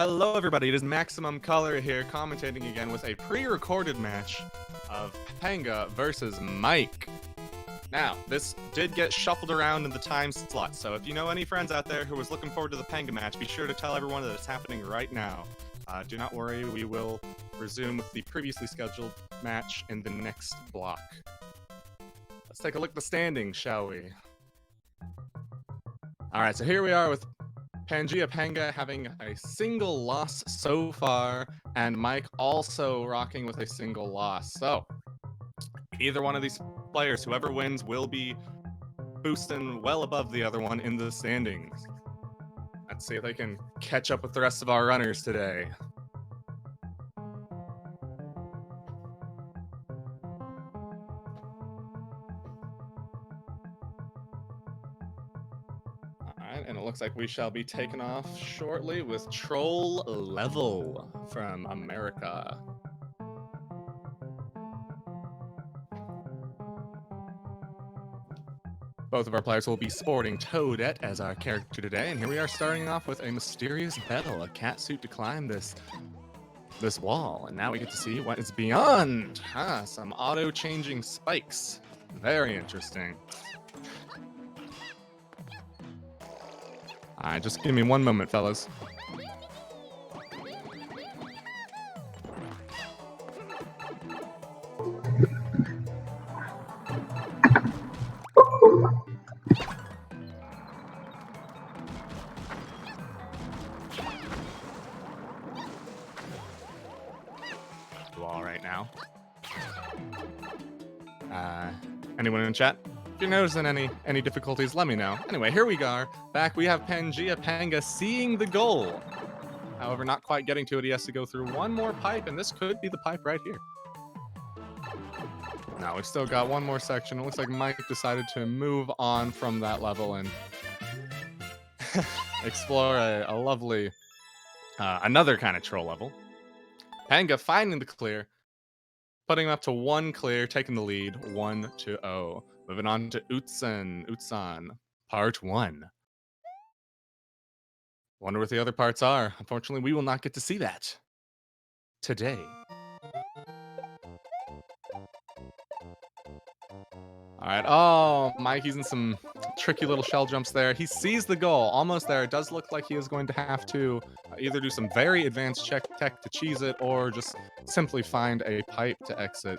Hello everybody, it is Maximum Color here, commentating again with a pre-recorded match of Panga versus Mike. Now, this did get shuffled around in the time slot, so if you know any friends out there who was looking forward to the Panga match, be sure to tell everyone that it's happening right now. Do not worry, we will resume with the previously scheduled match in the next block. Let's take a look at the standings, shall we? Alright, so here we are with PangaeaPanga having a single loss so far, and Mike also rocking with a single loss. So, either one of these players, whoever wins, will be boosting well above the other one in the standings. Let's see if they can catch up with the rest of our runners today. And it looks like we shall be taken off shortly with Troll Level from America. Both of our players will be sporting Toadette as our character today, and here we are starting off with a mysterious battle, a catsuit to climb this wall, and now we get to see what is beyond. Some auto-changing spikes. Very interesting. Alright, just give me one moment, fellas. Wall right now. Anyone in chat? If you're noticing any difficulties, let me know. Anyway, here we are. Back we have PangaeaPanga seeing the goal. However, not quite getting to it. He has to go through one more pipe, and this could be the pipe right here. Now, we've still got one more section. It looks like Mike decided to move on from that level and explore a lovely, another kind of troll level. Panga finding the clear, putting him up to one clear, taking the lead, 1-0. Moving on to Utsan, part 1. Wonder what the other parts are. Unfortunately, we will not get to see that today. Alright, oh, Mikey's in some tricky little shell jumps there. He sees the goal, almost there. It does look like he is going to have to either do some very advanced tech to cheese it, or just simply find a pipe to exit.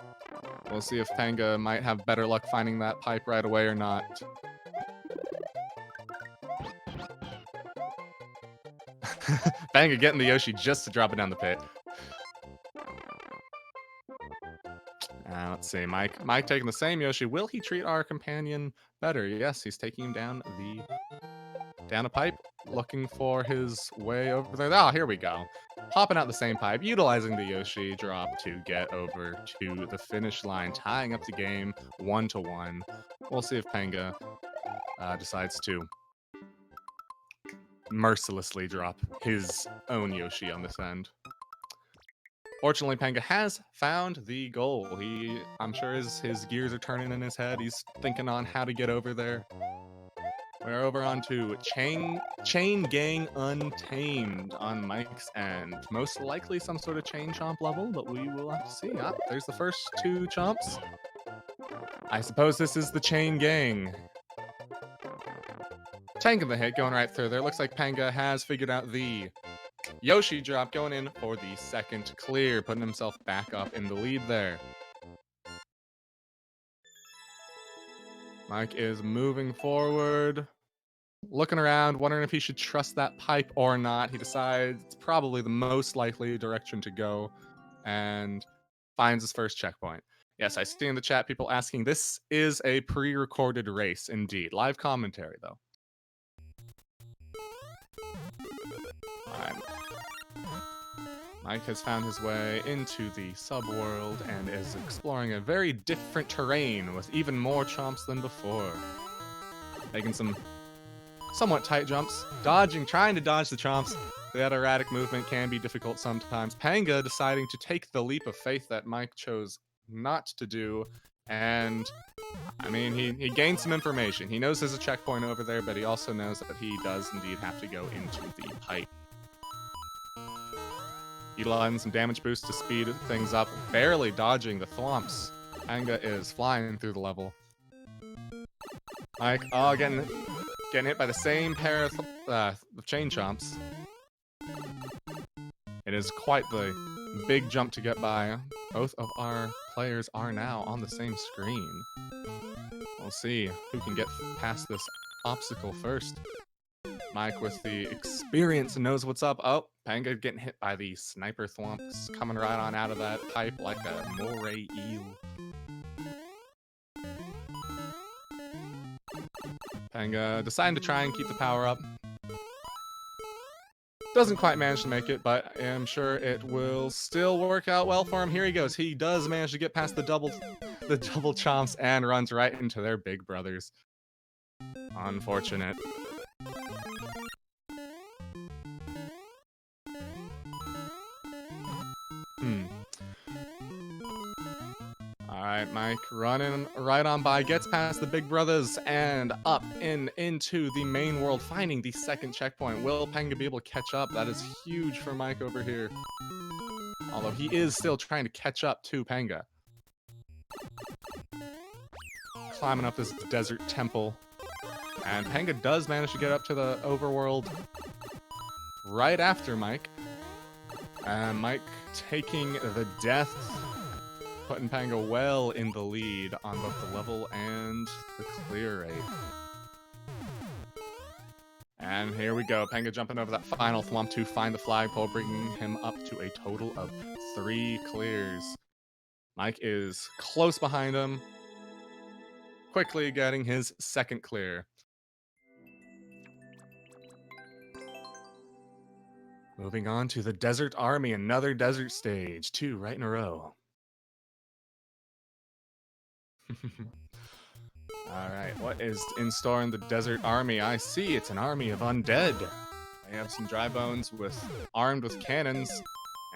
We'll see if Panga might have better luck finding that pipe right away or not. Panga getting the Yoshi just to drop it down the pit. Let's see, Mike taking the same Yoshi. Will he treat our companion better? Yes, he's taking him down a pipe, looking for his way over there. Oh, here we go. Popping out the same pipe, utilizing the Yoshi drop to get over to the finish line, tying up the game 1-1. We'll see if Panga decides to mercilessly drop his own Yoshi on this end. Fortunately, Panga has found the goal. I'm sure his gears are turning in his head. He's thinking on how to get over there. We're over on to Chain Gang Untamed on Mike's end. Most likely some sort of chain chomp level, but we will have to see. There's the first 2 chomps. I suppose this is the Chain Gang. Tanking the hit, going right through there. Looks like Panga has figured out the Yoshi drop, going in for the second clear, putting himself back up in the lead there. Mike is moving forward, looking around, wondering if he should trust that pipe or not. He decides it's probably the most likely direction to go and finds his first checkpoint. Yes, I see in the chat people asking, this is a pre-recorded race indeed. Live commentary, though. Alright. Mike has found his way into the subworld and is exploring a very different terrain with even more chomps than before. Making some somewhat tight jumps, trying to dodge the chomps. That erratic movement can be difficult sometimes. Panga deciding to take the leap of faith that Mike chose not to do, and I mean, he gained some information. He knows there's a checkpoint over there, but he also knows that he does indeed have to go into the pipe. Utilizing some damage boost to speed things up, barely dodging the thwomps. Panga is flying through the level. Mike, oh, getting hit by the same pair of chain chomps. It is quite the big jump to get by. Both of our players are now on the same screen. We'll see who can get past this obstacle first. Mike with the experience knows what's up. Oh, Panga getting hit by the sniper thwomps, coming right on out of that pipe like a moray eel. Panga deciding to try and keep the power up. Doesn't quite manage to make it, but I'm sure it will still work out well for him. Here he goes. He does manage to get past the double chomps and runs right into their big brothers. Unfortunate. Alright, Mike running right on by, gets past the big brothers and up into the main world, finding the second checkpoint. Will Panga be able to catch up? That is huge for Mike over here. Although he is still trying to catch up to Panga. Climbing up this desert temple. And Panga does manage to get up to the overworld right after Mike. And Mike taking the death, putting Panga well in the lead on both the level and the clear rate. And here we go, Panga jumping over that final thwomp to find the flagpole, bringing him up to a total of 3 clears. Mike is close behind him, quickly getting his second clear. Moving on to the Desert Army, another desert stage, 2 right in a row. Alright, what is in store in the Desert Army? I see it's an army of undead. They have some dry bones armed with cannons,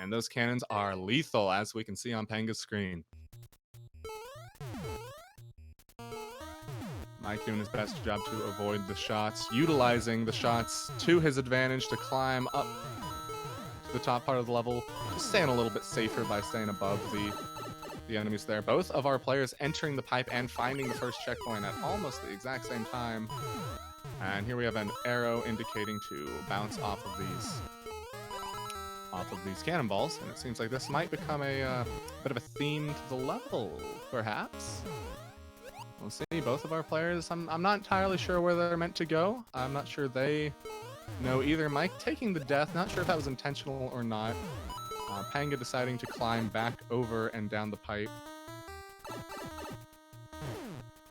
and those cannons are lethal, as we can see on Panga's screen. Mike doing his best job to avoid the shots, utilizing the shots to his advantage to climb up to the top part of the level, just staying a little bit safer by staying above the enemies there. Both of our players entering the pipe and finding the first checkpoint at almost the exact same time. And here we have an arrow indicating to bounce off of these cannonballs, and it seems like this might become a bit of a theme to the level, perhaps. We'll see. Both of our players, I'm not entirely sure where they're meant to go. I'm not sure they know either. Mike taking the death, not sure if that was intentional or not. Panga deciding to climb back over and down the pipe.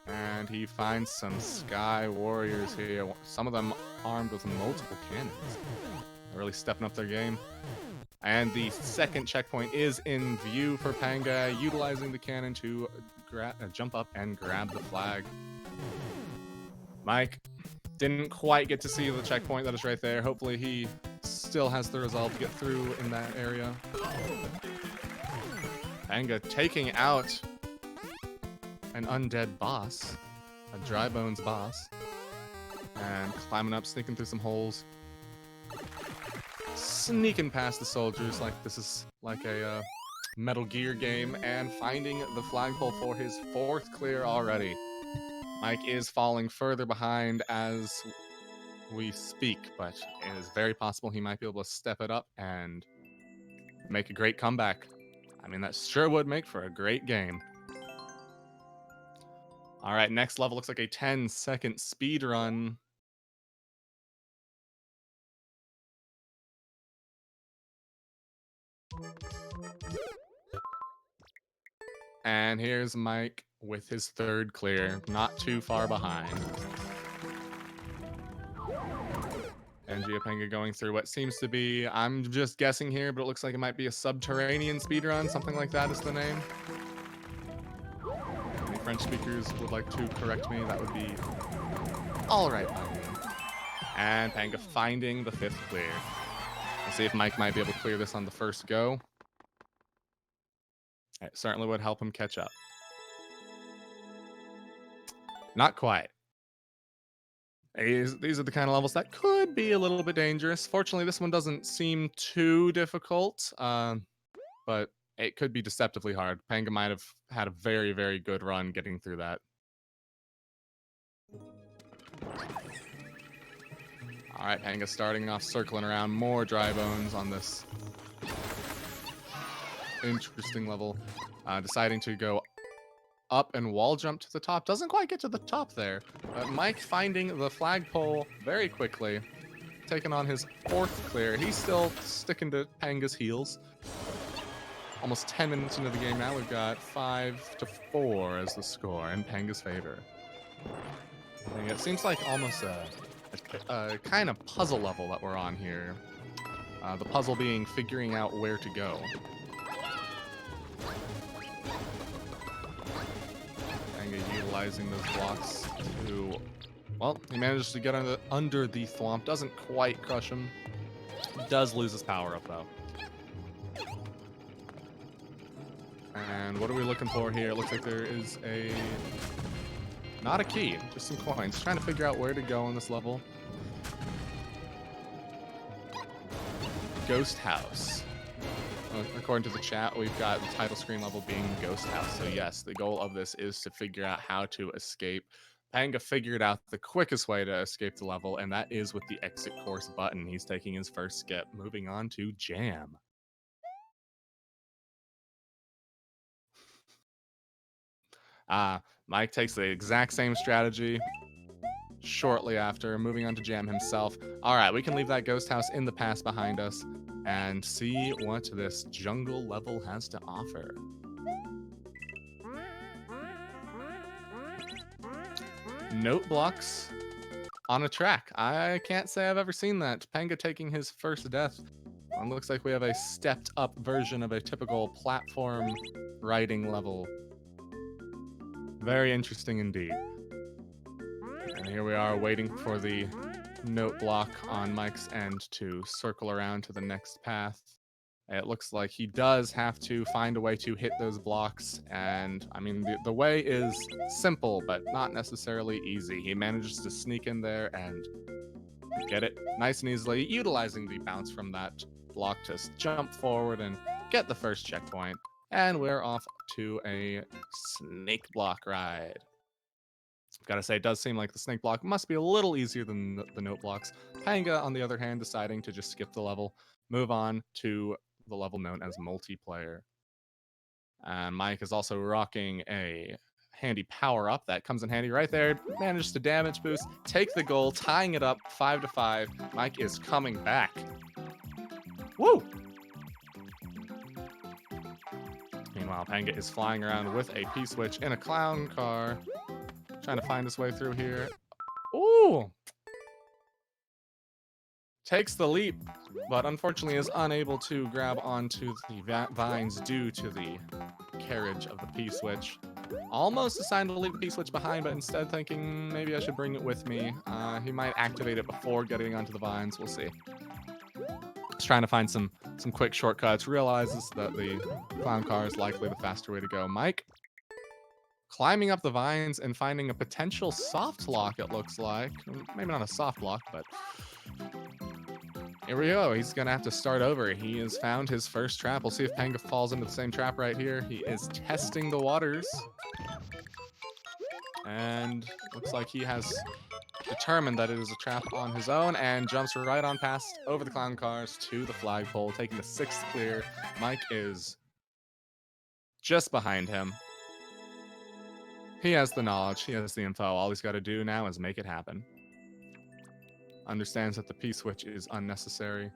And he finds some Sky Warriors here, some of them armed with multiple cannons. They're really stepping up their game. And the second checkpoint is in view for Panga, utilizing the cannon to jump up and grab the flag. Mike didn't quite get to see the checkpoint that is right there. Hopefully he still has the resolve to get through in that area. Panga taking out an undead boss, a dry bones boss, and climbing up, sneaking through some holes, sneaking past the soldiers like this is like a Metal Gear game, and finding the flagpole for his 4th clear already. Mike is falling further behind as we speak, but it is very possible he might be able to step it up and make a great comeback. I mean, that sure would make for a great game. All right, next level looks like a 10-second speed run. And here's Mike with his 3rd clear, not too far behind. PangaeaPanga going through what seems to be, I'm just guessing here, but it looks like it might be a subterranean speedrun, something like that is the name. Any French speakers would like to correct me, that would be alright by me. And Panga finding the 5th clear. Let's see if Mike might be able to clear this on the first go. It certainly would help him catch up. Not quite. These are the kind of levels that could be a little bit dangerous. Fortunately, this one doesn't seem too difficult, but it could be deceptively hard. Panga might have had a very, very good run getting through that. All right, Panga starting off circling around. More dry bones on this interesting level. Deciding to go up and wall jump to the top. Doesn't quite get to the top there. But Mike finding the flagpole very quickly. Taking on his 4th clear. He's still sticking to Panga's heels. Almost 10 minutes into the game now. We've got 5-4 as the score in Panga's favor. And it seems like almost a kind of puzzle level that we're on here. The puzzle being figuring out where to go. Panga utilizing those blocks to... Well, he manages to get under the thwomp. Doesn't quite crush him. Does lose his power up, though. And what are we looking for here? It looks like there is a... Not a key, just some coins. Trying to figure out where to go on this level. Ghost House. According to the chat, we've got the title screen level being Ghost House. So yes, the goal of this is to figure out how to escape. Panga figured out the quickest way to escape the level, and that is with the exit course button. He's taking his first skip. Moving on to Jam. Mike takes the exact same strategy shortly after, moving on to Jam himself. All right, we can leave that ghost house in the past behind us and see what this jungle level has to offer. Note blocks on a track. I can't say I've ever seen that. Panga taking his first death. It looks like we have a stepped up version of a typical platform riding level. Very interesting indeed. And here we are waiting for the note block on Mike's end to circle around to the next path. It looks like he does have to find a way to hit those blocks, and I mean the way is simple but not necessarily easy. He manages to sneak in there and get it nice and easily, utilizing the bounce from that block to jump forward and get the first checkpoint. And we're off to a snake block ride. Gotta say, it does seem like the snake block must be a little easier than the note blocks. Panga, on the other hand, deciding to just skip the level, move on to the level known as multiplayer. And Mike is also rocking a handy power-up that comes in handy right there. Manages to damage boost, take the goal, tying it up 5-5. Mike is coming back. Woo! Meanwhile, Panga is flying around with a P-switch in a clown car. Trying to find his way through here. Ooh! Takes the leap, but unfortunately is unable to grab onto the vines due to the carriage of the P-switch. Almost assigned to leave the P-switch behind, but instead thinking maybe I should bring it with me. He might activate it before getting onto the vines. We'll see. Just trying to find some quick shortcuts. Realizes that the clown car is likely the faster way to go. Mike climbing up the vines and finding a potential soft lock, it looks like. Maybe not a soft lock, but here we go. He's going to have to start over. He has found his first trap. We'll see if Panga falls into the same trap right here. He is testing the waters. And looks like he has determined that it is a trap on his own and jumps right on past over the clown cars to the flagpole, taking the 6th clear. Mike is just behind him. He has the knowledge. He has the info. All he's got to do now is make it happen. Understands that the P-switch is unnecessary.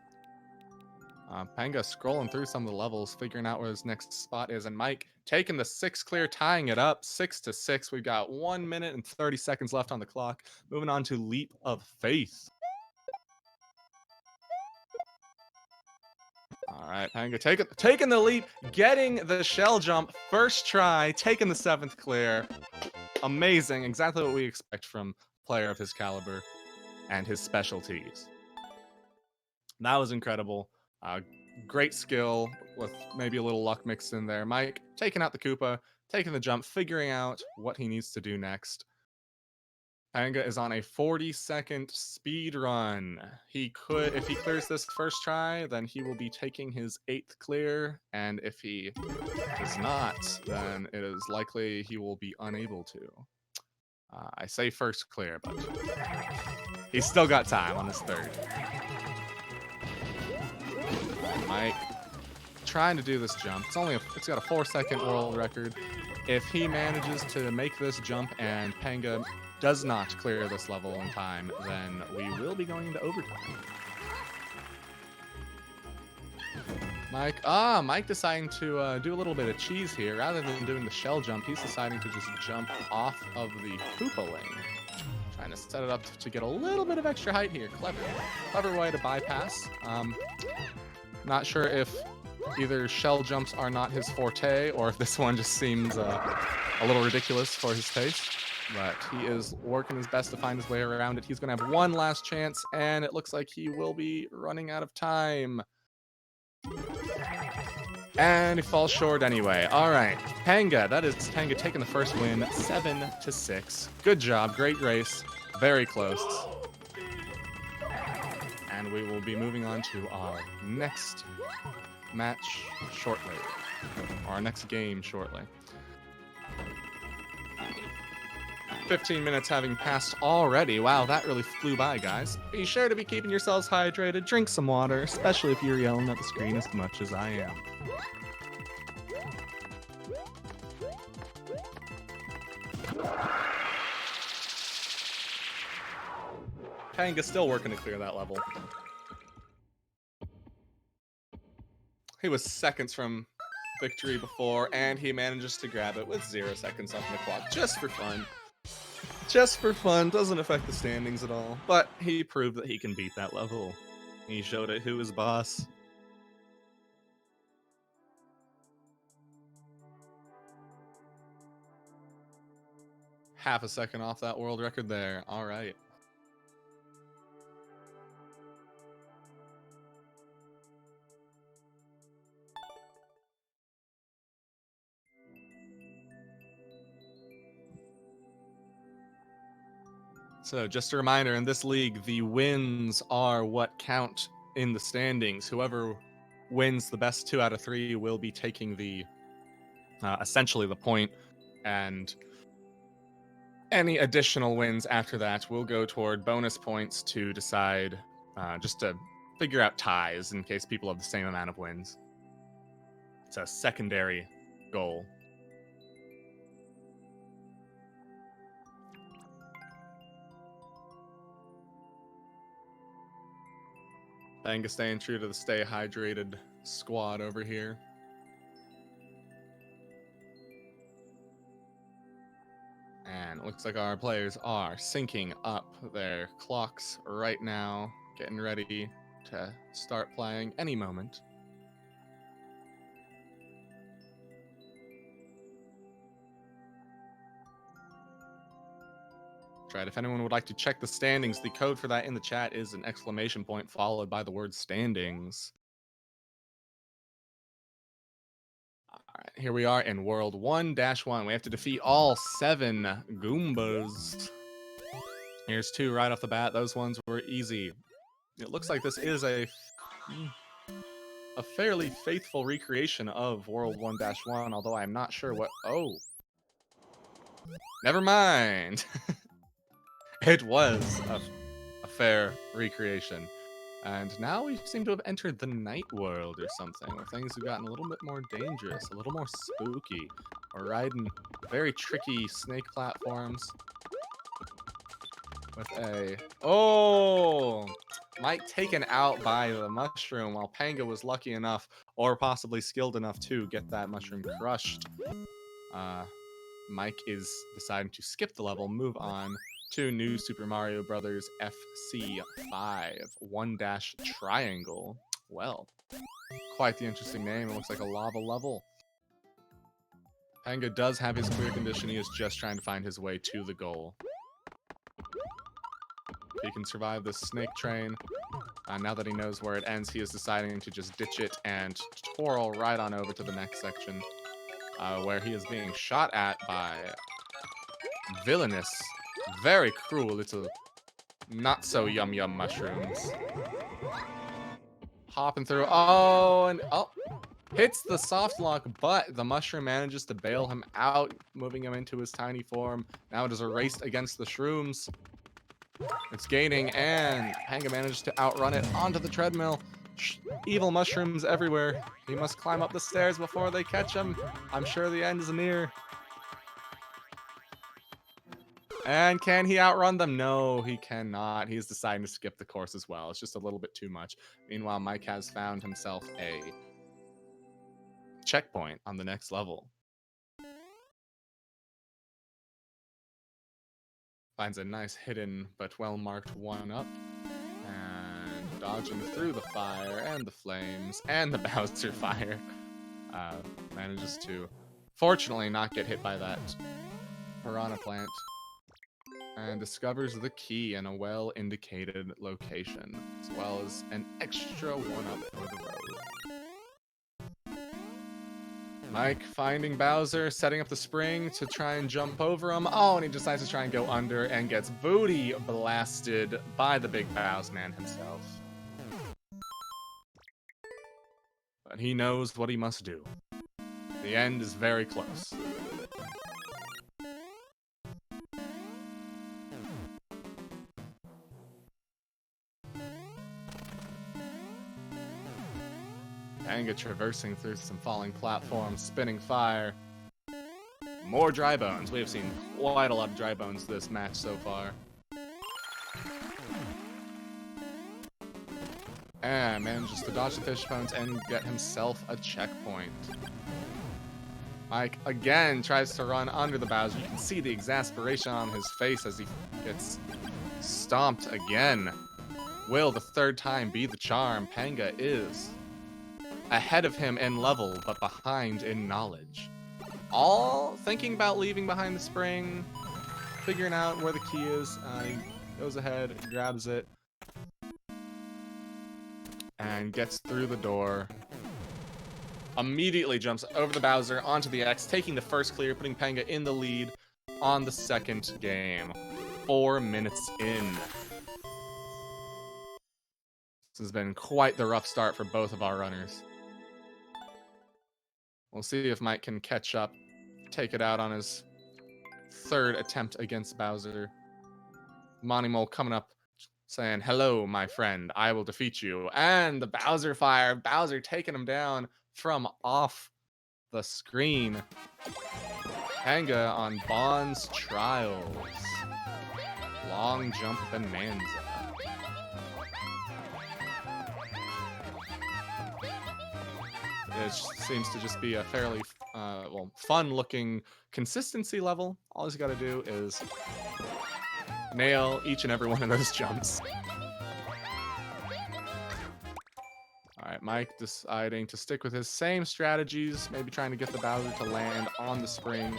Panga scrolling through some of the levels, figuring out where his next spot is, and Mike taking the 6th clear, tying it up 6-6. We've got 1 minute and 30 seconds left on the clock. Moving on to Leap of Faith. All right, Panga taking the leap, getting the shell jump, first try, taking the 7th clear. Amazing, exactly what we expect from a player of his caliber and his specialties. That was incredible. Great skill with maybe a little luck mixed in there. Mike taking out the Koopa, taking the jump, figuring out what he needs to do next. Panga is on a 40-second speed run. He could, if he clears this first try, then he will be taking his 8th clear, and if he does not, then it is likely he will be unable to. I say first clear, but he's still got time on his 3rd. Mike trying to do this jump. It's got a 4-second world record. If he manages to make this jump and Panga does not clear this level in time, then we will be going into overtime. Mike deciding to do a little bit of cheese here. Rather than doing the shell jump, he's deciding to just jump off of the Koopa lane. Trying to set it up to get a little bit of extra height here. Clever way to bypass. Not sure if either shell jumps are not his forte, or if this one just seems a little ridiculous for his taste. But he is working his best to find his way around it. He's going to have one last chance, and it looks like he will be running out of time. And he falls short anyway. All right, Panga. That is Panga taking the first win, 7-6. Good job, great race, very close. And we will be moving on to our next match shortly, or our next game shortly. 15 minutes having passed already. Wow, that really flew by, guys. Be sure to be keeping yourselves hydrated. Drink some water, especially if you're yelling at the screen as much as I am. Panga's still working to clear that level. He was seconds from victory before, and he manages to grab it with 0 seconds on the clock, just for fun. Just for fun, doesn't affect the standings at all. But he proved that he can beat that level. He showed it who is boss. Half a second off that world record there. All right. So just a reminder, in this league, the wins are what count in the standings. Whoever wins the best 2 out of 3 will be taking the, essentially the point, and any additional wins after that will go toward bonus points to decide, just to figure out ties in case people have the same amount of wins. It's a secondary goal. Panga staying true to the stay hydrated squad over here. And it looks like our players are syncing up their clocks right now, getting ready to start playing any moment. Right, if anyone would like to check the standings, the code for that in the chat is an exclamation point followed by the word standings. All right, here we are in World 1-1. We have to defeat all 7 Goombas. Here's 2 right off the bat. Those ones were easy. It looks like this is a fairly faithful recreation of World 1-1, although I'm not sure what... Oh. Never mind. It was a fair recreation. And now we seem to have entered the night world or something, where things have gotten a little bit more dangerous, a little more spooky. We're riding very tricky snake platforms with a... Oh! Mike taken out by the mushroom, while Panga was lucky enough, or possibly skilled enough to get that mushroom crushed. Mike is deciding to skip the level, move on to New Super Mario Bros. FC5 1-Triangle. Well, quite the interesting name. It looks like a lava level. Panga does have his clear condition. He is just trying to find his way to the goal. If he can survive this snake train, now that he knows where it ends, he is deciding to just ditch it and twirl right on over to the next section, where he is being shot at by villainous very cruel little not so yum yum mushrooms. Hopping through. Oh, and oh, hits the soft lock, but the mushroom manages to bail him out, moving him into his tiny form. Now it is a race against the shrooms. It's gaining, and Panga manages to outrun it onto the treadmill. Evil mushrooms everywhere. He must climb up the stairs before they catch him. I'm sure the end is near. And can he outrun them? No, he cannot. He's deciding to skip the course as well. It's just a little bit too much. Meanwhile, Mike has found himself a checkpoint on the next level. Finds a nice hidden but well-marked one-up. And dodging through the fire and the flames and the Bowser fire. Manages to, fortunately, not get hit by that piranha plant. And discovers the key in a well-indicated location, as well as an extra one-up for the road. Mike finding Bowser, setting up the spring to try and jump over him. Oh, and he decides to try and go under and gets booty blasted by the big Bowser man himself. But he knows what he must do. The end is very close. Panga traversing through some falling platforms, spinning fire. More dry bones. We have seen quite a lot of dry bones this match so far. And manages to dodge the fish bones and get himself a checkpoint. Mike again tries to run under the Bowser. You can see the exasperation on his face as he gets stomped again. Will the third time be the charm? Panga is ahead of him in level, but behind in knowledge. All thinking about leaving behind the spring, figuring out where the key is. He goes ahead, grabs it, and gets through the door. Immediately jumps over the Bowser onto the X, taking the first clear, putting Panga in the lead on the second game. 4 minutes in. This has been quite the rough start for both of our runners. We'll see if Mike can catch up, take it out on his third attempt against Bowser. Monty Mole coming up, saying, "Hello, my friend, I will defeat you." And the Bowser fire, Bowser taking him down from off the screen. Panga on Bond's Trials. Long jump bonanza. It seems to just be a fairly fun-looking consistency level. All he's got to do is nail each and every one of those jumps. Alright, Mike deciding to stick with his same strategies, maybe trying to get the Bowser to land on the spring.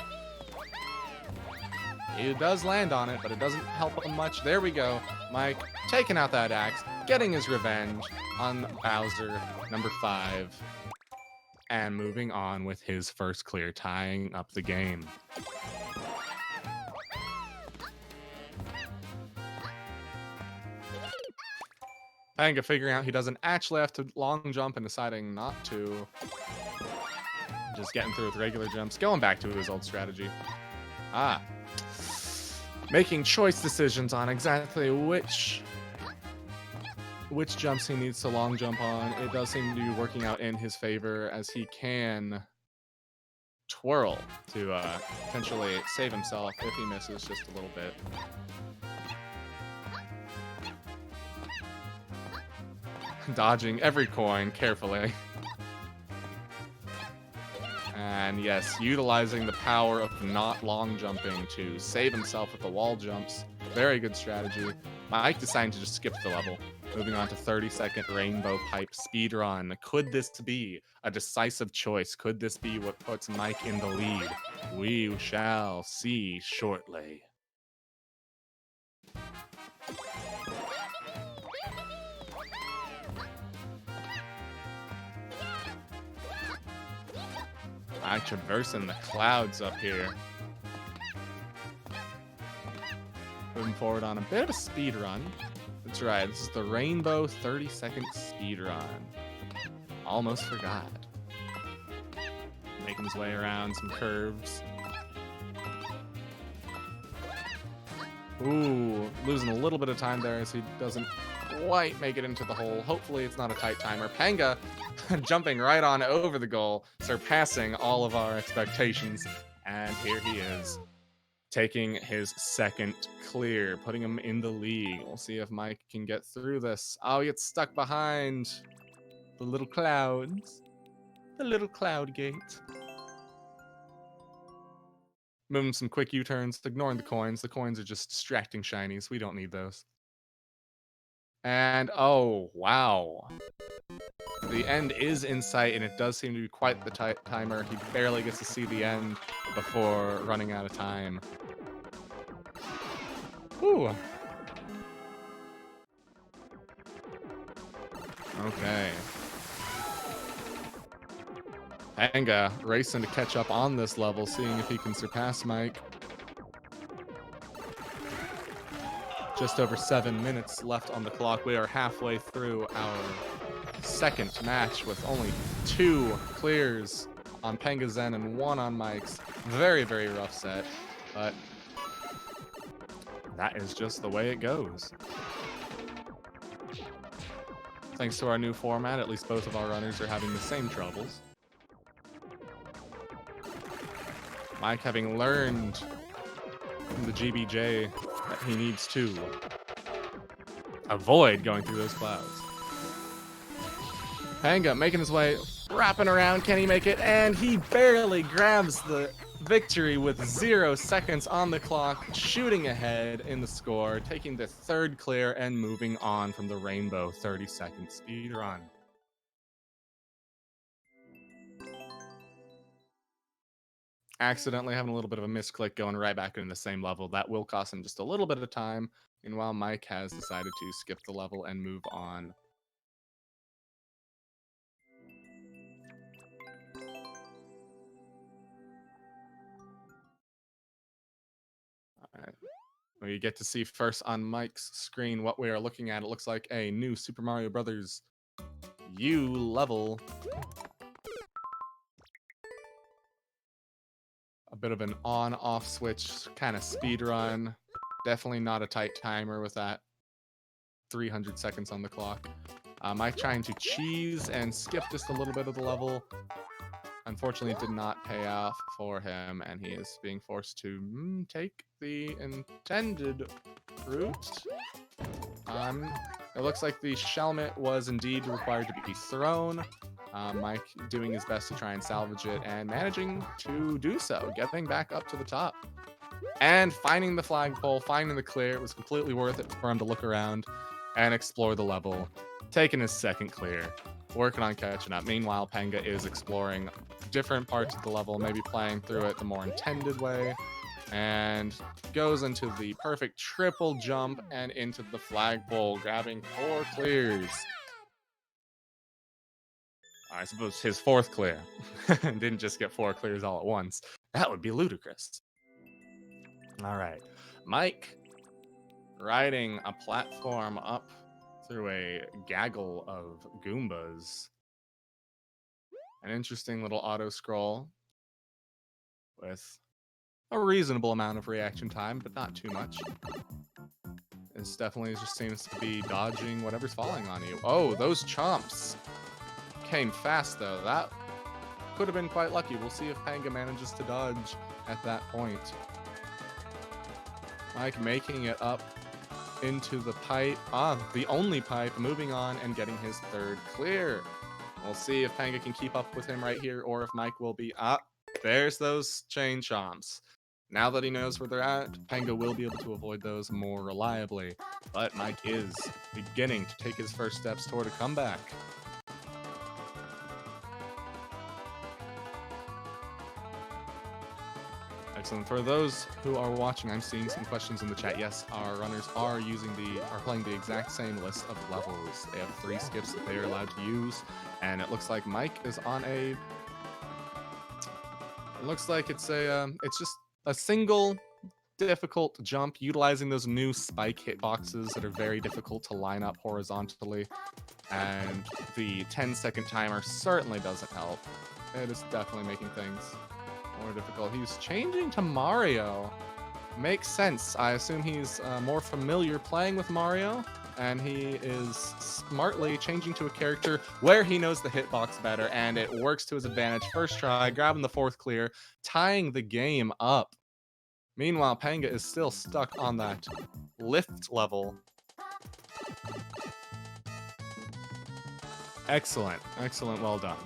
He does land on it, but it doesn't help him much. There we go. Mike taking out that axe, getting his revenge on Bowser, number 5. And moving on with his first clear, tying up the game. Panga figuring out he doesn't actually have to long jump and deciding not to. Just getting through with regular jumps, going back to his old strategy. Making choice decisions on exactly which jumps he needs to long jump on. It does seem to be working out in his favor as he can twirl to potentially save himself if he misses just a little bit. Dodging every coin carefully. And yes, utilizing the power of not long jumping to save himself with the wall jumps. Very good strategy. Mike deciding to just skip the level. Moving on to 30-second Rainbow Pipe Speedrun. Could this be a decisive choice? Could this be what puts Mike in the lead? We shall see shortly. I'm traversing the clouds up here. Moving forward on a bit of a speed run. That's right, this is the Rainbow 30-second speed run. Almost forgot. Making his way around some curves. Ooh, losing a little bit of time there as he doesn't quite make it into the hole. Hopefully it's not a tight timer. Panga jumping right on over the goal, surpassing all of our expectations. And here he is, taking his second clear, putting him in the lead. We'll see if Mike can get through this. Oh, he gets stuck behind the little clouds. The little cloud gate. Moving some quick U-turns, ignoring the coins. The coins are just distracting shinies. We don't need those. And, oh, wow. The end is in sight, and it does seem to be quite the tight timer. He barely gets to see the end before running out of time. Ooh. Okay. Panga racing to catch up on this level, seeing if he can surpass Mike. Just over 7 minutes left on the clock. We are halfway through our second match with only 2 clears on Panga's end and 1 on Mike's. Very, very rough set, but that is just the way it goes. Thanks to our new format, at least both of our runners are having the same troubles. Mike having learned from the GBJ that he needs to avoid going through those clouds. Panga making his way, wrapping around. Can he make it? And he barely grabs the victory with 0 seconds on the clock, shooting ahead in the score, taking the 3rd clear and moving on from the Rainbow 30-second speedrun. Accidentally having a little bit of a misclick, going right back into the same level. That will cost him just a little bit of time. Meanwhile, Mike has decided to skip the level and move on. Alright. We get to see first on Mike's screen what we are looking at. It looks like a new Super Mario Brothers U level. A bit of an on-off switch kind of speed run. Definitely not a tight timer with that 300 seconds on the clock. Mike trying to cheese and skip just a little bit of the level. Unfortunately, it did not pay off for him, and he is being forced to take the intended route. It looks like the Shelmet was indeed required to be thrown. Mike doing his best to try and salvage it and managing to do so, getting back up to the top. And finding the flagpole, finding the clear. It was completely worth it for him to look around and explore the level. Taking his 2nd clear, working on catching up. Meanwhile, Panga is exploring different parts of the level, maybe playing through it the more intended way, and goes into the perfect triple jump and into the flagpole, grabbing 4 clears. I suppose his 4th clear. Didn't just get 4 clears all at once. That would be ludicrous. All right. Mike riding a platform up through a gaggle of Goombas. An interesting little auto scroll with a reasonable amount of reaction time, but not too much. This definitely just seems to be dodging whatever's falling on you. Oh, those chomps came fast, though. That could have been quite lucky. We'll see if Panga manages to dodge at that point. Mike making it up into the pipe. The only pipe, moving on and getting his 3rd clear. We'll see if Panga can keep up with him right here, or if Mike will be there's those chain chomps. Now that he knows where they're at, Panga will be able to avoid those more reliably. But Mike is beginning to take his first steps toward a comeback. Excellent. For those who are watching, I'm seeing some questions in the chat. Yes, our runners are playing the exact same list of levels. They have 3 skips that they are allowed to use, and it looks like Mike is on a. It looks like it's just a single difficult jump, utilizing those new spike hitboxes that are very difficult to line up horizontally. And the 10-second timer certainly doesn't help. It is definitely making things more difficult. He's changing to Mario. Makes sense. I assume he's more familiar playing with Mario, and he is smartly changing to a character where he knows the hitbox better, and it works to his advantage. First try, grabbing the 4th clear, tying the game up. Meanwhile, Panga is still stuck on that lift level. Excellent. Excellent. Well done.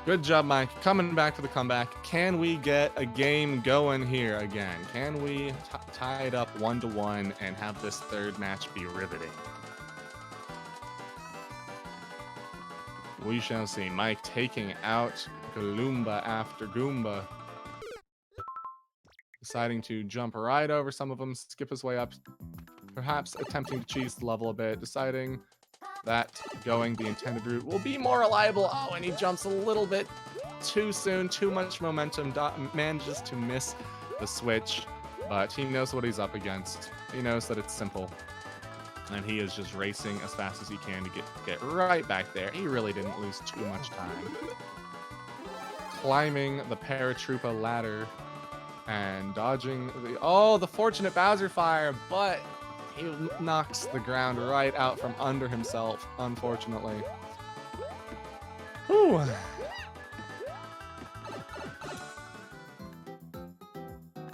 Good job, Mike. Coming back for the comeback. Can we get a game going here again? Can we tie it up 1-1 and have this 3rd match be riveting? We shall see. Mike taking out Goomba after Goomba. Deciding to jump right over some of them, skip his way up. Perhaps attempting to cheese the level a bit. Deciding that going the intended route will be more reliable. Oh, and he jumps a little bit too soon, too much momentum, manages to miss the switch, but he knows what he's up against. He knows that it's simple, and he is just racing as fast as he can to get right back there. He really didn't lose too much time. Climbing the paratroopa ladder and dodging the fortunate Bowser fire, but he knocks the ground right out from under himself, unfortunately. Whew.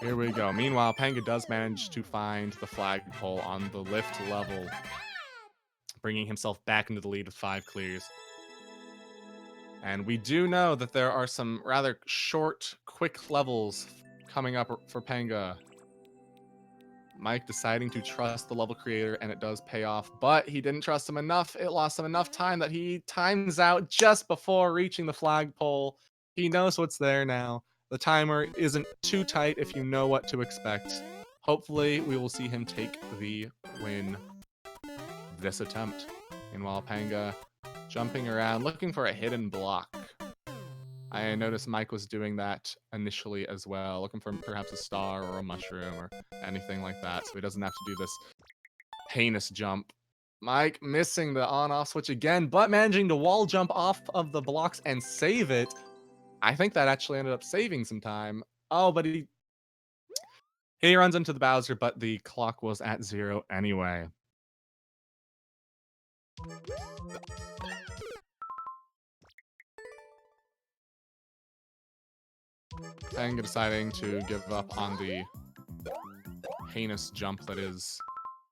Here we go. Meanwhile, Panga does manage to find the flagpole on the lift level, bringing himself back into the lead with 5 clears. And we do know that there are some rather short, quick levels coming up for Panga. Mike deciding to trust the level creator, and it does pay off, but he didn't trust him enough. It lost him enough time that he times out just before reaching the flagpole. He knows what's there now. The timer isn't too tight if you know what to expect. Hopefully, we will see him take the win this attempt. Meanwhile, Panga jumping around, looking for a hidden block. I noticed Mike was doing that initially as well, looking for perhaps a star or a mushroom or anything like that, so he doesn't have to do this heinous jump. Mike missing the on-off switch again, but managing to wall jump off of the blocks and save it. I think that actually ended up saving some time. Oh, but he runs into the Bowser, but the clock was at 0 anyway. Panga deciding to give up on the heinous jump that is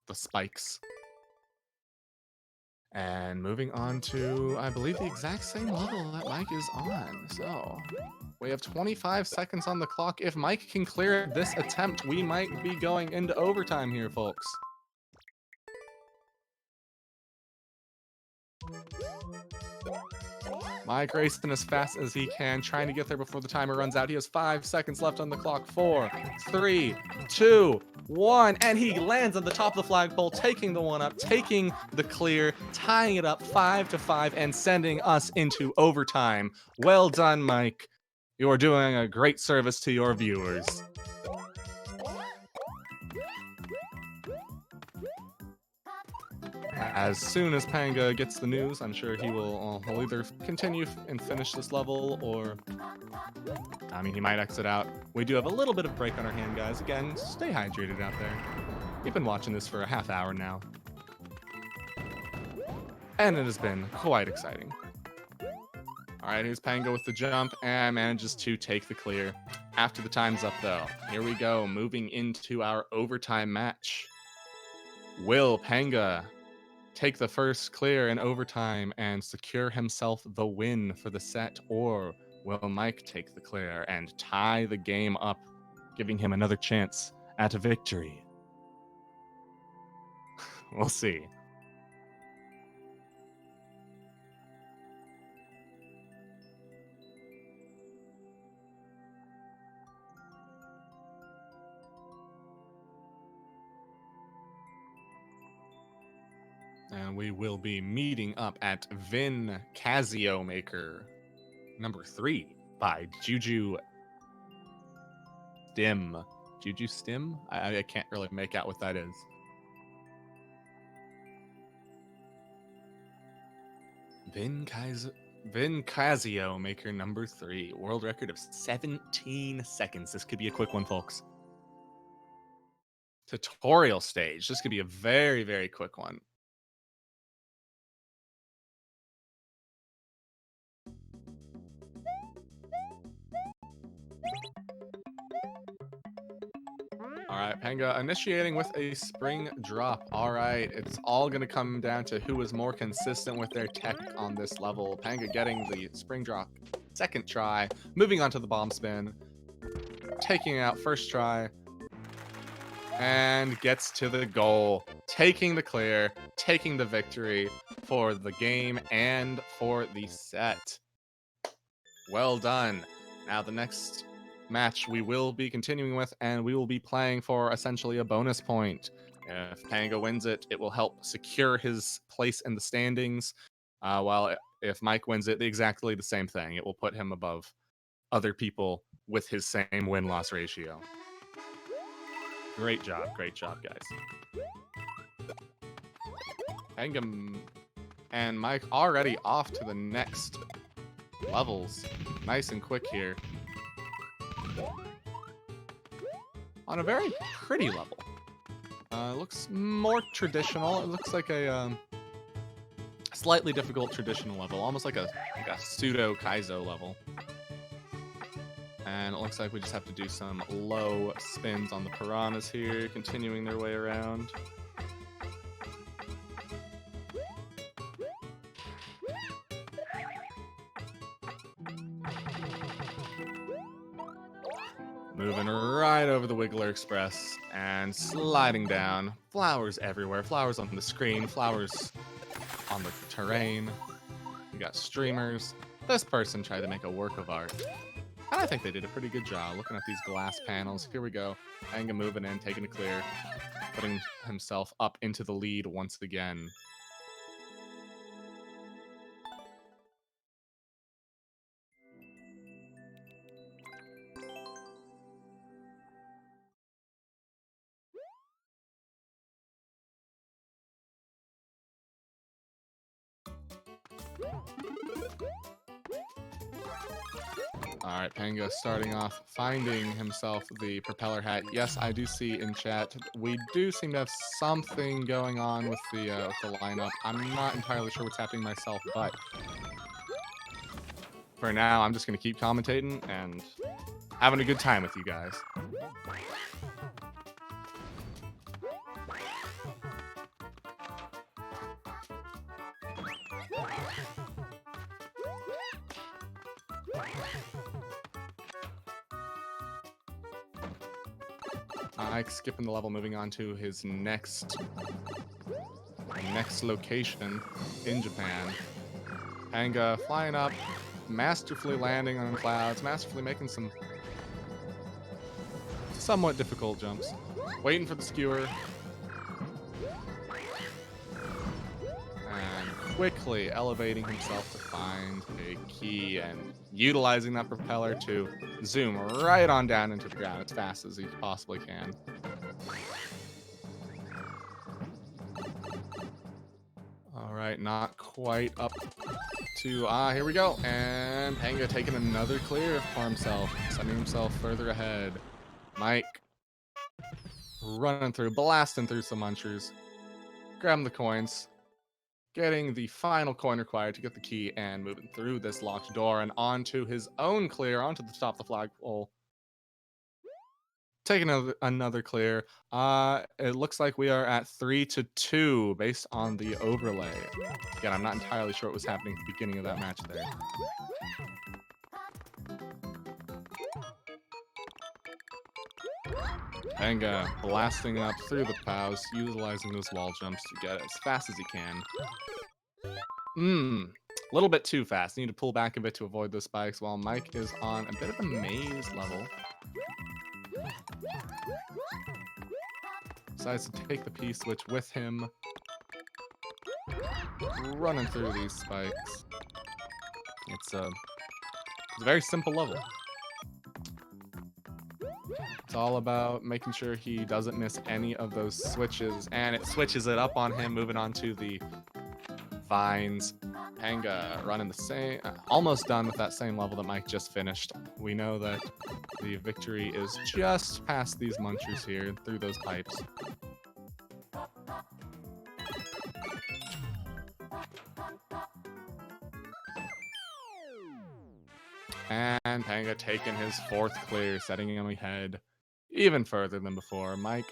the spikes. And moving on to, I believe, the exact same level that Mike is on. So we have 25 seconds on the clock. If Mike can clear this attempt, we might be going into overtime here, folks. Mike racing as fast as he can, trying to get there before the timer runs out. He has 5 seconds left on the clock. 4, 3, 2, 1, and he lands on the top of the flagpole, taking the one up, taking the clear, tying it up 5-5, and sending us into overtime. Well done, Mike. You are doing a great service to your viewers. As soon as Panga gets the news, I'm sure he'll either continue and finish this level, or I mean, he might exit out. We do have a little bit of break on our hand, guys. Again, stay hydrated out there. We've been watching this for a half hour now, and it has been quite exciting. All right, here's Panga with the jump and manages to take the clear. After the time's up, though, here we go, moving into our overtime match. Will Panga take the first clear in overtime and secure himself the win for the set, or will Mike take the clear and tie the game up, giving him another chance at a victory? We'll see. And we will be meeting up at Vin Casio Maker number 3 by Juju Dim. Juju Stim? I can't really make out what that is. Vin Casio, maker number 3. World record of 17 seconds. This could be a quick one, folks. Tutorial stage. This could be a very, very quick one. All right, Panga initiating with a spring drop. All right, it's all going to come down to who is more consistent with their tech on this level. Panga getting the spring drop second try, moving on to the bomb spin, taking out first try, and gets to the goal, taking the clear, taking the victory for the game and for the set. Well done. Now the next match we will be continuing with, and we will be playing for essentially a bonus point. If Panga wins it, it will help secure his place in the standings, while if Mike wins it, exactly the same thing. It will put him above other people with his same win-loss ratio. Great job, guys. Panga and Mike already off to the next levels. Nice and quick here. On a very pretty level. It looks more traditional. It looks like a slightly difficult traditional level, almost like a pseudo Kaizo level. And it looks like we just have to do some low spins on the piranhas here, continuing their way around. Moving right over the Wiggler Express and sliding down. Flowers everywhere. Flowers on the screen. Flowers on the terrain. We got streamers. This person tried to make a work of art. And I think they did a pretty good job looking at these glass panels. Here we go. Panga moving in, taking a clear. Putting himself up into the lead once again. Alright, Panga starting off, finding himself the propeller hat. Yes, I do see in chat, we do seem to have something going on with the lineup. I'm not entirely sure what's happening myself, but for now, I'm just going to keep commentating and having a good time with you guys. Mike skipping the level, moving on to his next location in Japan. Panga flying up, masterfully landing on clouds, masterfully making some somewhat difficult jumps. Waiting for the skewer. And quickly elevating himself to find a key and utilizing that propeller to zoom right on down into the ground as fast as he possibly can. All right, not quite up to, here we go. And Panga taking another clear for himself, sending himself further ahead. Mike running through, blasting through some munchers, grabbing the coins, getting the final coin required to get the key, and moving through this locked door and onto his own clear, onto the top of the flagpole. Taking another clear. It looks like we are at 3-2 based on the overlay. Again, I'm not entirely sure what was happening at the beginning of that match there. Panga blasting up through the POWs, utilizing those wall jumps to get as fast as he can. A little bit too fast. Need to pull back a bit to avoid those spikes while Mike is on a bit of a maze level. Decides to take the P-switch with him. Running through these spikes. It's a very simple level. It's all about making sure he doesn't miss any of those switches, and it switches it up on him, moving on to the vines. Panga running the same, almost done with that same level that Mike just finished. We know that the victory is just past these munchers here, through those pipes. And Panga taking his 4th clear, setting him ahead even further than before. Mike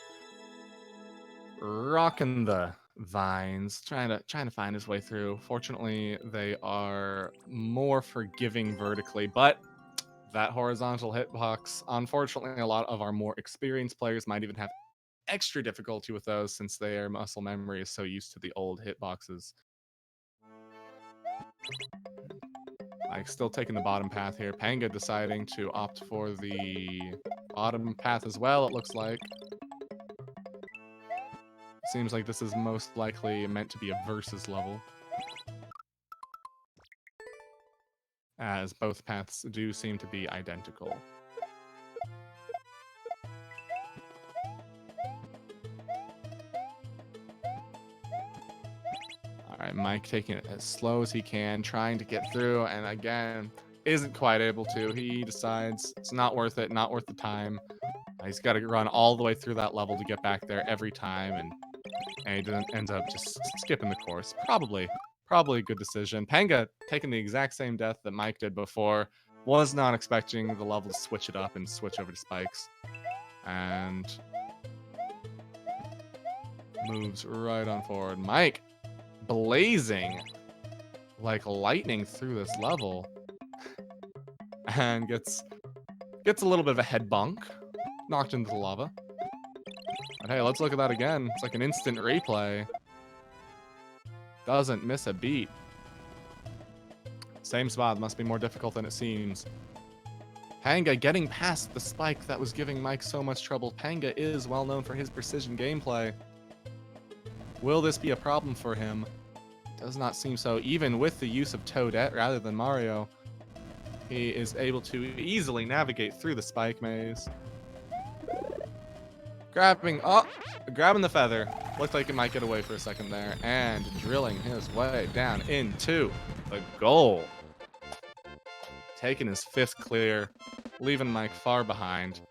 rocking the vines, trying to find his way through. Fortunately, they are more forgiving vertically, but that horizontal hitbox, unfortunately, a lot of our more experienced players might even have extra difficulty with those since their muscle memory is so used to the old hitboxes. Mike still taking the bottom path here. Panga deciding to opt for the bottom path as well, it looks like. Seems like this is most likely meant to be a versus level, as both paths do seem to be identical. Alright, Mike taking it as slow as he can, trying to get through, and again, isn't quite able to. He decides it's not worth it, not worth the time. He's got to run all the way through that level to get back there every time, and he ends up just skipping the course. Probably a good decision. Panga taking the exact same death that Mike did before. Was not expecting the level to switch it up and switch over to spikes. And moves right on forward. Mike blazing like lightning through this level. And gets a little bit of a head bonk. Knocked into the lava. But hey, let's look at that again. It's like an instant replay. Doesn't miss a beat. Same spot, must be more difficult than it seems. Panga getting past the spike that was giving Mike so much trouble. Panga is well known for his precision gameplay. Will this be a problem for him? Does not seem so. Even with the use of Toadette rather than Mario, he is able to easily navigate through the spike maze. Grabbing the feather. Looked like it might get away for a second there. And drilling his way down into the goal. Taking his 5th clear, leaving Mike far behind.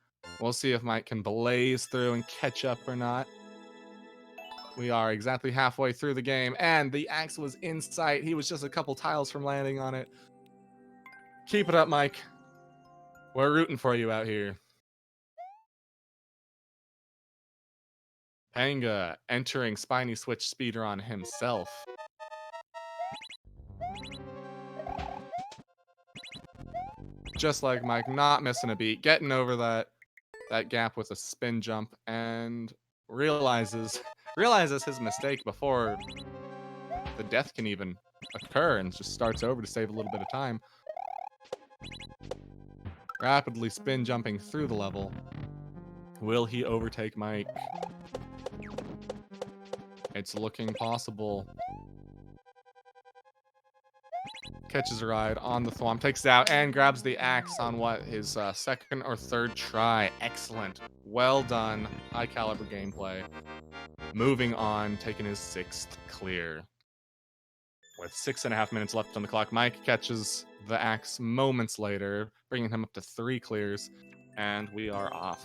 We'll see if Mike can blaze through and catch up or not. We are exactly halfway through the game, and the axe was in sight. He was just a couple tiles from landing on it. Keep it up, Mike. We're rooting for you out here. Panga entering Spiny Switch speedrun himself. Just like Mike, not missing a beat, getting over that gap with a spin jump, and realizes his mistake before the death can even occur, and just starts over to save a little bit of time. Rapidly spin jumping through the level. Will he overtake Mike? It's looking possible. Catches a ride on the thwomp, takes it out, and grabs the axe on his 2nd or 3rd try. Excellent. Well done. High caliber gameplay. Moving on, taking his 6th clear. With 6.5 minutes left on the clock, Mike catches the axe moments later, bringing him up to 3 clears, and we are off.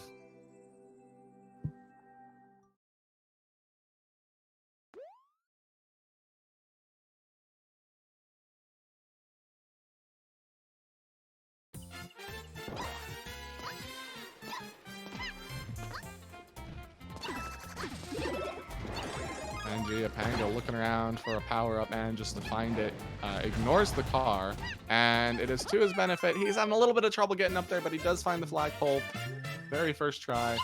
PangaeaPanga looking around for a power-up and just to find it. Ignores the car, and it is to his benefit. He's having a little bit of trouble getting up there, but he does find the flagpole. Very first try,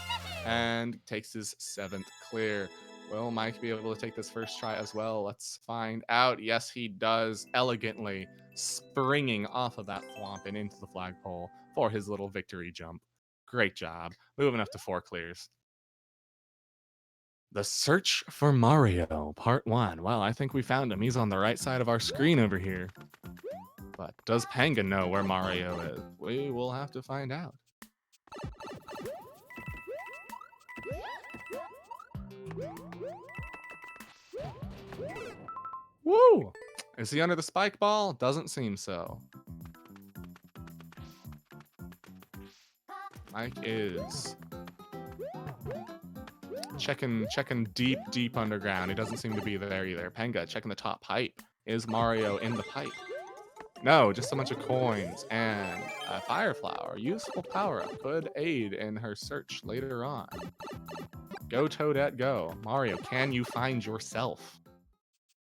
and takes his 7th clear. Will Mike be able to take this first try as well? Let's find out. Yes, he does, elegantly springing off of that thwomp and into the flagpole for his little victory jump. Great job. Moving up to 4 clears. The Search for Mario, Part 1. Well, I think we found him. He's on the right side of our screen over here. But does Panga know where Mario is? We will have to find out. Woo! Is he under the spike ball? Doesn't seem so. Mike is checking deep underground. He doesn't seem to be there either. Panga checking the top pipe. Is Mario in the pipe? No, just a bunch of coins and a fire flower. Useful power-up. Could aid in her search later on. Go Toadette, go. Mario, can you find yourself?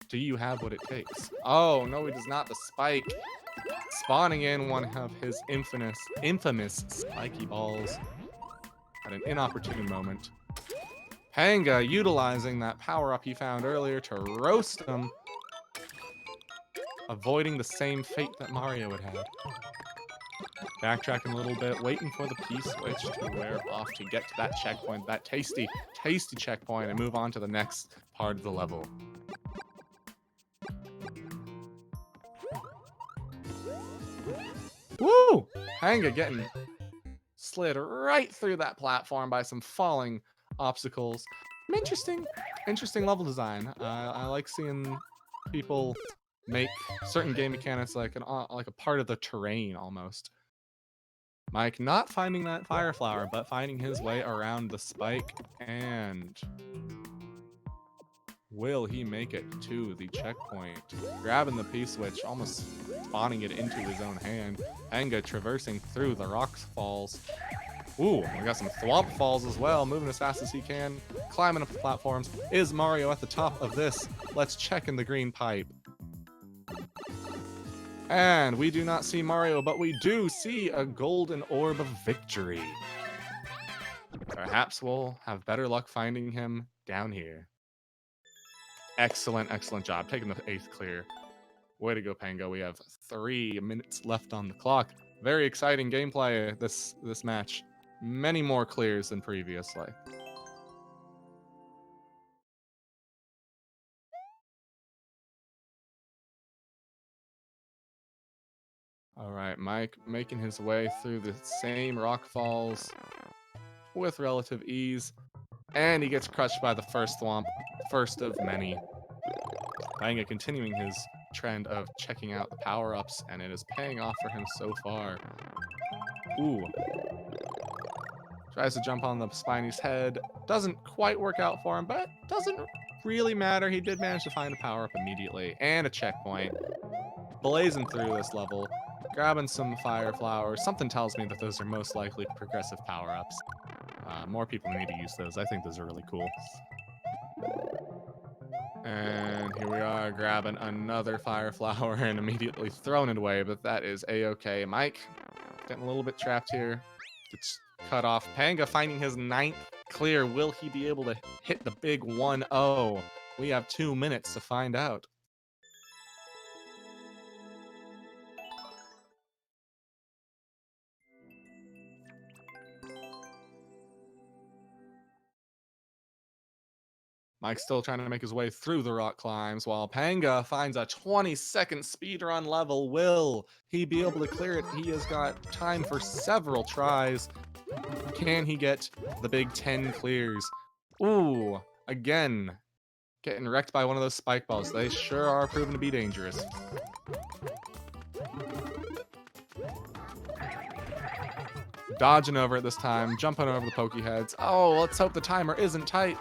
Do you have what it takes? Oh, no, he does not. The spike. Spawning in one of his infamous spiky balls at an inopportune moment. Panga utilizing that power-up he found earlier to roast him, avoiding the same fate that Mario had had. Backtracking a little bit, waiting for the P-switch to wear off to get to that checkpoint, that tasty checkpoint, and move on to the next part of the level. Woo! Panga getting slid right through that platform by some falling obstacles. Interesting level design. I like seeing people make certain game mechanics like a part of the terrain almost. Mike not finding that fire flower, but finding his way around the spike, and will he make it to the checkpoint? Grabbing the P-switch, almost spawning it into his own hand. Panga traversing through the rock falls. Ooh, we got some thwomp falls as well, moving as fast as he can, climbing up the platforms. Is Mario at the top of this? Let's check in the green pipe. And we do not see Mario, but we do see a golden orb of victory. Perhaps we'll have better luck finding him down here. Excellent job. Taking the 8th clear. Way to go, Panga. We have 3 minutes left on the clock. Very exciting gameplay this match. Many more clears than previously. All right, Mike making his way through the same rock falls with relative ease. And he gets crushed by the first thwomp. First of many. Panga continuing his trend of checking out the power-ups, and it is paying off for him so far. Ooh. Tries to jump on the Spiny's head. Doesn't quite work out for him, but doesn't really matter. He did manage to find a power-up immediately. And a checkpoint. Blazing through this level. Grabbing some fire flowers. Something tells me that those are most likely progressive power-ups. More people need to use those. I think those are really cool. And here we are, grabbing another fire flower and immediately throwing it away, but that is a-okay. Mike, getting a little bit trapped here. Gets cut off. Panga finding his 9th clear. Will he be able to hit the big 1-0? We have 2 minutes to find out. Mike's still trying to make his way through the rock climbs, while Panga finds a 20-second speedrun level. Will he be able to clear it? He has got time for several tries. Can he get the big 10 clears? Ooh, again, getting wrecked by one of those spike balls. They sure are proven to be dangerous. Dodging over it this time, jumping over the pokey heads. Oh, let's hope the timer isn't tight,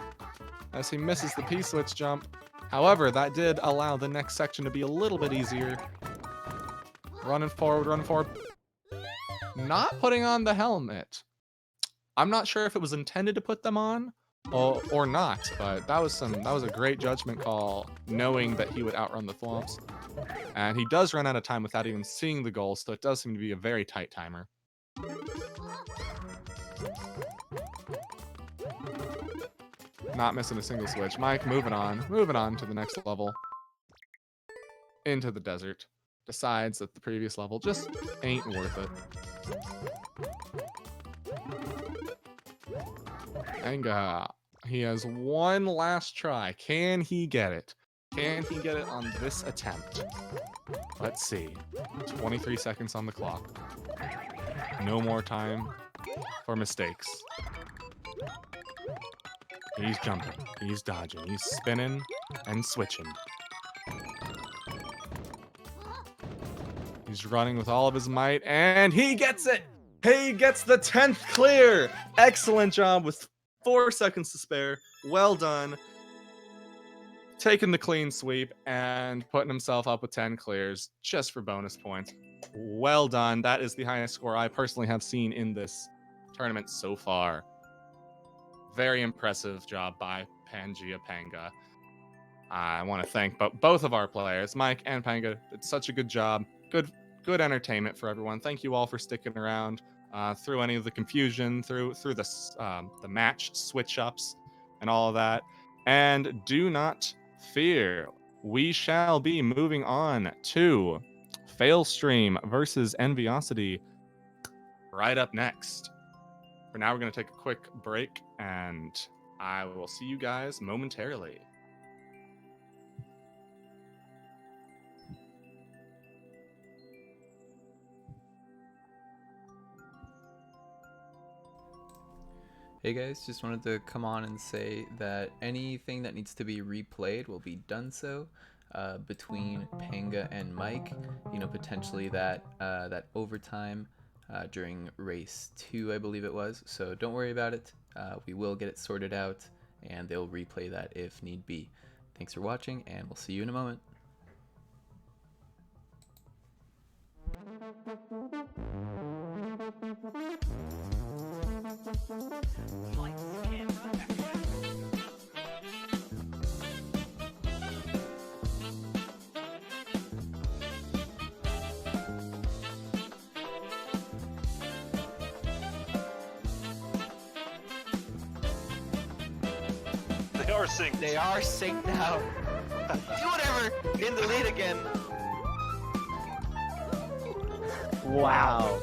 as he misses the P-switch jump. However, that did allow the next section to be a little bit easier. Running forward. Not putting on the helmet. I'm not sure if it was intended to put them on or not, but that was a great judgment call, knowing that he would outrun the thwomps. And he does run out of time without even seeing the goal, so it does seem to be a very tight timer. Not missing a single switch. Mike moving on to the next level. Into the desert. Decides that the previous level just ain't worth it. Panga, he has one last try. Can he get it? Can he get it on this attempt? Let's see. 23 seconds on the clock. No more time for mistakes. He's jumping. He's dodging. He's spinning and switching. He's running with all of his might, and he gets it! He gets the 10th clear! Excellent job with 4 seconds to spare. Well done. Taking the clean sweep and putting himself up with 10 clears just for bonus points. Well done. That is the highest score I personally have seen in this tournament so far. Very impressive job by PangaeaPanga. I want to thank both of our players, Mike and Panga. It's such a good job. Good entertainment for everyone. Thank you all for sticking around through any of the confusion, through the match switch ups and all of that. And do not fear, we shall be moving on to Failstream versus Enviosity right up next. For now, we're going to take a quick break, and I will see you guys momentarily. Hey guys, just wanted to come on and say that anything that needs to be replayed will be done so between Panga and Mike. You know, potentially that overtime during race 2, I believe it was. So don't worry about it. We will get it sorted out, and they'll replay that if need be. Thanks for watching, and we'll see you in a moment. They are synced. They are synced now. Do whatever. In the lead again. Wow.